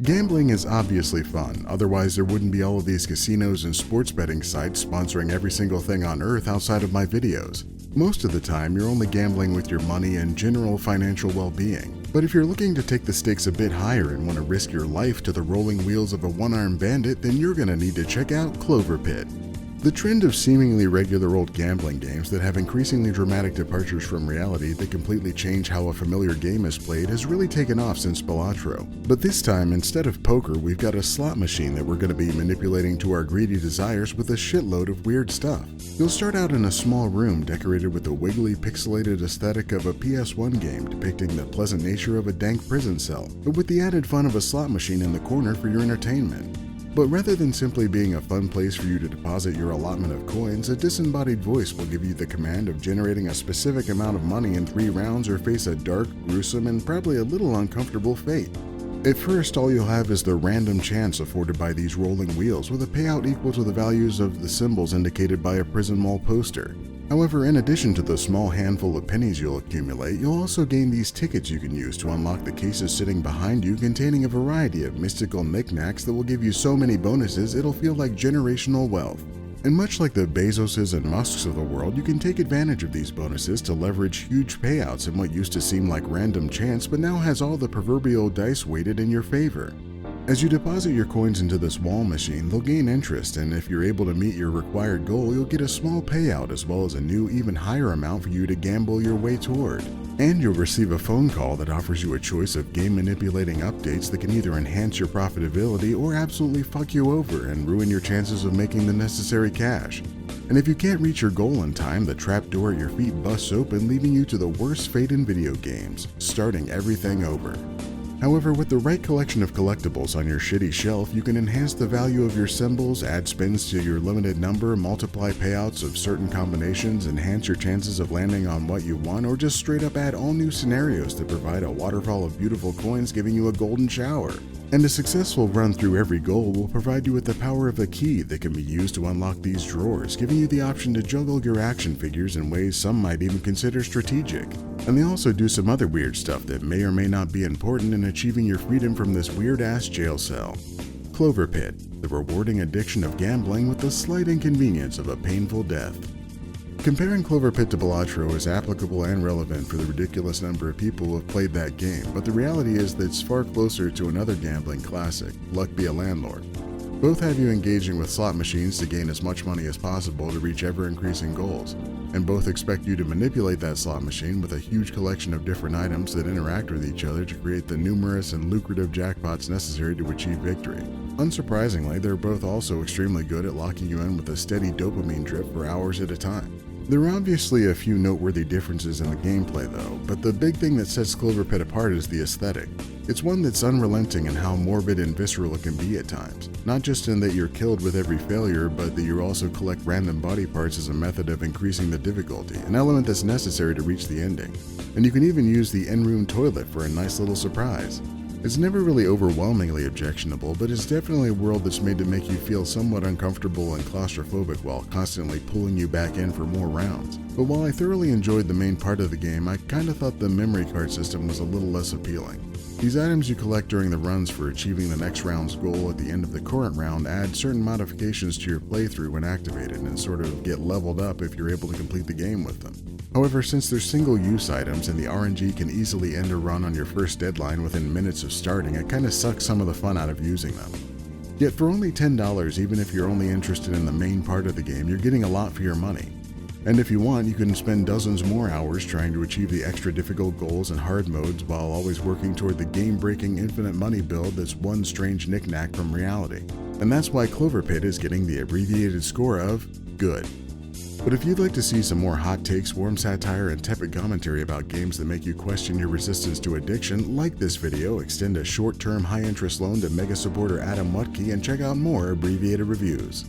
Gambling is obviously fun, otherwise there wouldn't be all of these casinos and sports betting sites sponsoring every single thing on earth outside of my videos. Most of the time, you're only gambling with your money and general financial well-being. But if you're looking to take the stakes a bit higher and want to risk your life to the rolling wheels of a one-armed bandit, then you're gonna need to check out Clover Pit. The trend of seemingly regular old gambling games that have increasingly dramatic departures from reality that completely change how a familiar game is played has really taken off since Balatro. But this time, instead of poker, we've got a slot machine that we're going to be manipulating to our greedy desires with a shitload of weird stuff. You'll start out in a small room decorated with the wiggly, pixelated aesthetic of a PS1 game depicting the pleasant nature of a dank prison cell, but with the added fun of a slot machine in the corner for your entertainment. But rather than simply being a fun place for you to deposit your allotment of coins, a disembodied voice will give you the command of generating a specific amount of money in 3 rounds or face a dark, gruesome, and probably a little uncomfortable fate. At first, all you'll have is the random chance afforded by these rolling wheels with a payout equal to the values of the symbols indicated by a prison wall poster. However, in addition to the small handful of pennies you'll accumulate, you'll also gain these tickets you can use to unlock the cases sitting behind you containing a variety of mystical knickknacks that will give you so many bonuses it'll feel like generational wealth. And much like the Bezoses and Musks of the world, you can take advantage of these bonuses to leverage huge payouts in what used to seem like random chance but now has all the proverbial dice weighted in your favor. As you deposit your coins into this wall machine, they'll gain interest, and if you're able to meet your required goal, you'll get a small payout as well as a new, even higher amount for you to gamble your way toward. And you'll receive a phone call that offers you a choice of game manipulating updates that can either enhance your profitability or absolutely fuck you over and ruin your chances of making the necessary cash. And if you can't reach your goal in time, the trap door at your feet busts open, leaving you to the worst fate in video games, starting everything over. However, with the right collection of collectibles on your shitty shelf, you can enhance the value of your symbols, add spins to your limited number, multiply payouts of certain combinations, enhance your chances of landing on what you want, or just straight up add all new scenarios that provide a waterfall of beautiful coins giving you a golden shower. And a successful run through every goal will provide you with the power of a key that can be used to unlock these drawers, giving you the option to juggle your action figures in ways some might even consider strategic. And they also do some other weird stuff that may or may not be important in achieving your freedom from this weird-ass jail cell. Clover Pit, the rewarding addiction of gambling with the slight inconvenience of a painful death. Comparing Clover Pit to Balatro is applicable and relevant for the ridiculous number of people who have played that game, but the reality is that it's far closer to another gambling classic, Luck Be a Landlord. Both have you engaging with slot machines to gain as much money as possible to reach ever-increasing goals, and both expect you to manipulate that slot machine with a huge collection of different items that interact with each other to create the numerous and lucrative jackpots necessary to achieve victory. Unsurprisingly, they're both also extremely good at locking you in with a steady dopamine drip for hours at a time. There are obviously a few noteworthy differences in the gameplay though, but the big thing that sets Clover Pit apart is the aesthetic. It's one that's unrelenting in how morbid and visceral it can be at times, not just in that you're killed with every failure, but that you also collect random body parts as a method of increasing the difficulty, an element that's necessary to reach the ending. And you can even use the in-room toilet for a nice little surprise. It's never really overwhelmingly objectionable, but it's definitely a world that's made to make you feel somewhat uncomfortable and claustrophobic while constantly pulling you back in for more rounds. But while I thoroughly enjoyed the main part of the game, I kinda thought the memory card system was a little less appealing. These items you collect during the runs for achieving the next round's goal at the end of the current round add certain modifications to your playthrough when activated and sort of get leveled up if you're able to complete the game with them. However, since they're single-use items and the RNG can easily end a run on your first deadline within minutes of starting, it kinda sucks some of the fun out of using them. Yet for only $10, even if you're only interested in the main part of the game, you're getting a lot for your money. And if you want, you can spend dozens more hours trying to achieve the extra difficult goals and hard modes while always working toward the game-breaking infinite money build that's one strange knick-knack from reality. And that's why Clover Pit is getting the abbreviated score of good. But if you'd like to see some more hot takes, warm satire, and tepid commentary about games that make you question your resistance to addiction, like this video, extend a short-term high-interest loan to mega supporter Adam Wutke, and check out more Abbreviated Reviews.